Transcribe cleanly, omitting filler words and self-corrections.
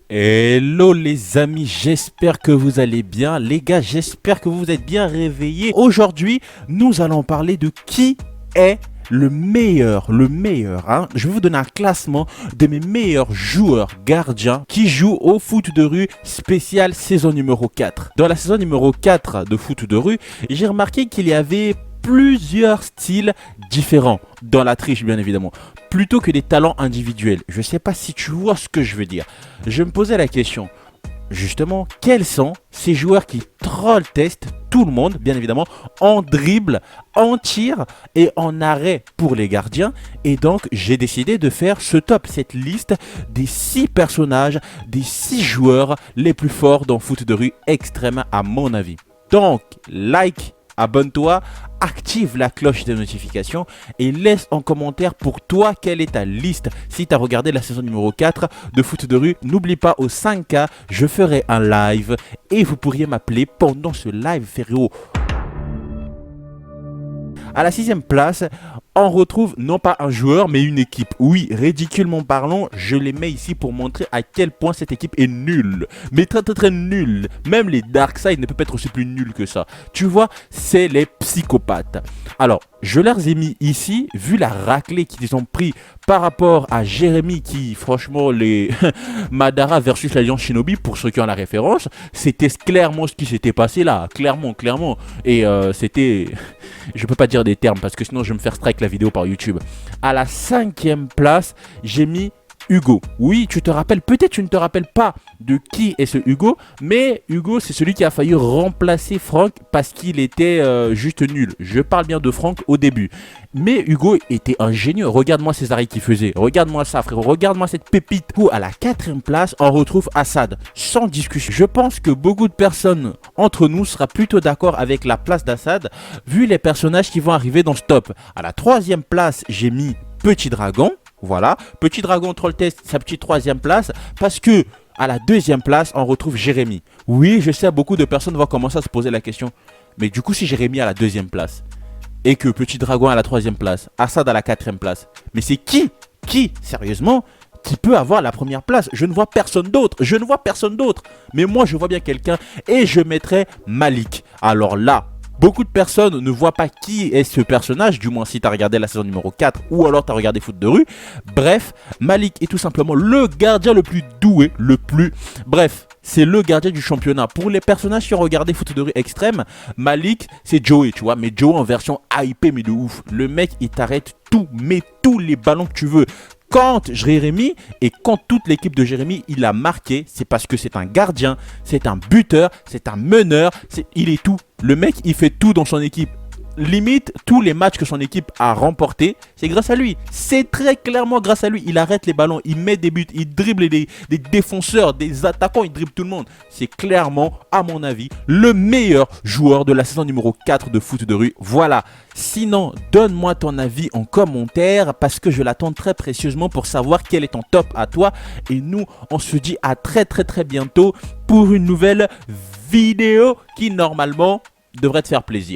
Hello les amis, j'espère que vous allez bien. Les gars, j'espère que vous vous êtes bien réveillés. Aujourd'hui, nous allons parler de qui est le meilleur. Je vais vous donner un classement de mes meilleurs joueurs gardiens qui jouent au foot de rue spécial saison numéro 4. Dans la saison numéro 4 de foot de rue, j'ai remarqué qu'il y avait plusieurs styles différents dans la triche, bien évidemment, plutôt que des talents individuels. Je ne sais pas si tu vois ce que je veux dire. Je me posais la question, justement, quels sont ces joueurs qui troll-testent tout le monde, bien évidemment, en dribble, en tir et en arrêt pour les gardiens. Et donc, j'ai décidé de faire cette liste des 6 personnages, des 6 joueurs les plus forts dans foot de rue extrême à mon avis. Donc, like, abonne-toi, active la cloche des notifications et laisse en commentaire pour toi quelle est ta liste. Si tu as regardé la saison numéro 4 de foot de rue, n'oublie pas au 5K, je ferai un live et vous pourriez m'appeler pendant ce live frérot. À la 6e place, on retrouve non pas un joueur mais une équipe. Oui, ridiculement parlant, je les mets ici pour montrer à quel point cette équipe est nulle. Mais très très très nulle. Même les Darkseid ne peuvent pas être aussi plus nuls que ça. Tu vois, c'est les psychopathes. Alors, je leur ai mis ici, vu la raclée qu'ils ont pris par rapport à Jérémy qui, franchement, les Madara versus l'Alliance Shinobi, pour ceux qui ont la référence, c'était clairement ce qui s'était passé là. Clairement. Et c'était... Je peux pas dire des termes parce que sinon je vais me faire strike la vidéo par YouTube. À la 5e place, j'ai mis Hugo. Oui, tu te rappelles, peut-être tu ne te rappelles pas de qui est ce Hugo, mais Hugo c'est celui qui a failli remplacer Franck parce qu'il était juste nul. Je parle bien de Franck au début. Mais Hugo était ingénieux. Regarde-moi ces arrêts qu'il faisait. Regarde-moi ça, frérot. Regarde-moi cette pépite. Où à la 4e place, on retrouve Assad. Sans discussion. Je pense que beaucoup de personnes entre nous sera plutôt d'accord avec la place d'Assad, vu les personnages qui vont arriver dans ce top. À la 3e place, j'ai mis Petit Dragon. Voilà, Petit Dragon Troll Test, sa petite 3e place, parce que à la 2e place, on retrouve Jérémy. Oui, je sais, beaucoup de personnes vont commencer à se poser la question, mais du coup, si Jérémy à la 2e place, et que Petit Dragon à la 3e place, Assad à la 4e place, mais c'est qui, sérieusement, qui peut avoir la première place? Je ne vois personne d'autre, mais moi, je vois bien quelqu'un, et je mettrai Malik. Alors là, beaucoup de personnes ne voient pas qui est ce personnage, du moins si tu as regardé la saison numéro 4 ou alors tu as regardé foot de rue. Bref, Malik est tout simplement le gardien le plus doué, Bref, c'est le gardien du championnat. Pour les personnages qui ont regardé foot de rue extrême, Malik, c'est Joey, tu vois. Mais Joey en version hypée, mais de ouf. Le mec, il t'arrête tout, met tous les ballons que tu veux. Quand Jérémy et quand toute l'équipe de Jérémy il a marqué, c'est parce que c'est un gardien, c'est un buteur, c'est un meneur, il est tout. Le mec il fait tout dans son équipe. Limite tous les matchs que son équipe a remportés, c'est grâce à lui. C'est très clairement grâce à lui. Il arrête les ballons, il met des buts, il dribble des défenseurs, des attaquants, il dribble tout le monde. C'est clairement, à mon avis, le meilleur joueur de la saison numéro 4 de foot de rue. Voilà. Sinon, donne-moi ton avis en commentaire parce que je l'attends très précieusement pour savoir quel est ton top à toi. Et nous, on se dit à très très très bientôt pour une nouvelle vidéo qui normalement devrait te faire plaisir.